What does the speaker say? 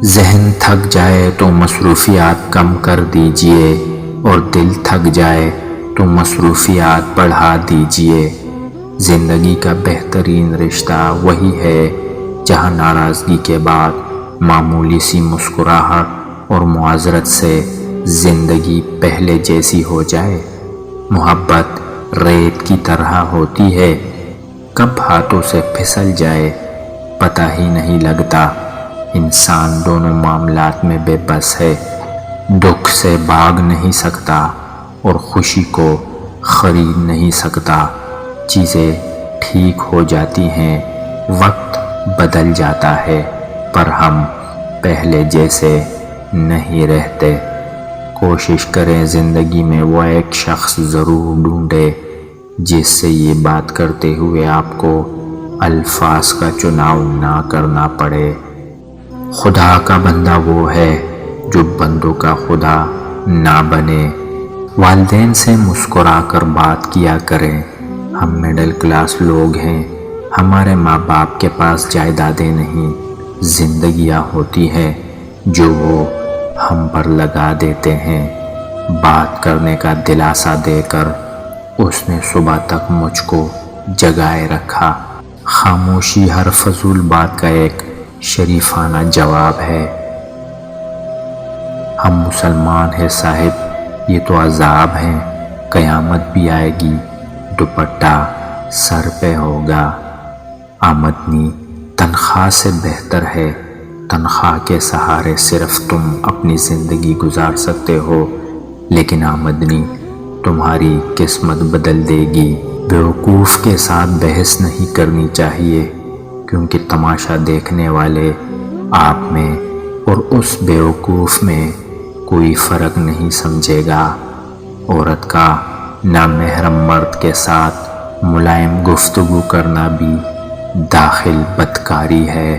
ذہن تھک جائے تو مصروفیات کم کر دیجئے، اور دل تھک جائے تو مصروفیات بڑھا دیجئے۔ زندگی کا بہترین رشتہ وہی ہے جہاں ناراضگی کے بعد معمولی سی مسکراہٹ اور معذرت سے زندگی پہلے جیسی ہو جائے۔ محبت ریت کی طرح ہوتی ہے، کب ہاتھوں سے پھسل جائے پتہ ہی نہیں لگتا۔ انسان دونوں معاملات میں بے بس ہے، دکھ سے بھاگ نہیں سکتا اور خوشی کو خرید نہیں سکتا۔ چیزیں ٹھیک ہو جاتی ہیں، وقت بدل جاتا ہے، پر ہم پہلے جیسے نہیں رہتے۔ کوشش کریں زندگی میں وہ ایک شخص ضرور ڈھونڈے جس سے یہ بات کرتے ہوئے آپ کو الفاظ کا چناؤ نہ کرنا پڑے۔ خدا کا بندہ وہ ہے جو بندوں کا خدا نہ بنے۔ والدین سے مسکرا کر بات کیا کریں۔ ہم مڈل کلاس لوگ ہیں، ہمارے ماں باپ کے پاس جائیدادیں نہیں، زندگیاں ہوتی ہیں جو وہ ہم پر لگا دیتے ہیں۔ بات کرنے کا دلاسا دے کر اس نے صبح تک مجھ کو جگائے رکھا۔ خاموشی ہر فضول بات کا ایک شریفانہ جواب ہے۔ ہم مسلمان ہیں صاحب، یہ تو عذاب ہیں، قیامت بھی آئے گی، دوپٹہ سر پہ ہوگا۔ آمدنی تنخواہ سے بہتر ہے، تنخواہ کے سہارے صرف تم اپنی زندگی گزار سکتے ہو، لیکن آمدنی تمہاری قسمت بدل دے گی۔ بیوقوف کے ساتھ بحث نہیں کرنی چاہیے، کیونکہ تماشا دیکھنے والے آپ میں اور اس بیوقوف میں کوئی فرق نہیں سمجھے گا۔ عورت کا نامحرم مرد کے ساتھ ملائم گفتگو کرنا بھی داخل بدکاری ہے۔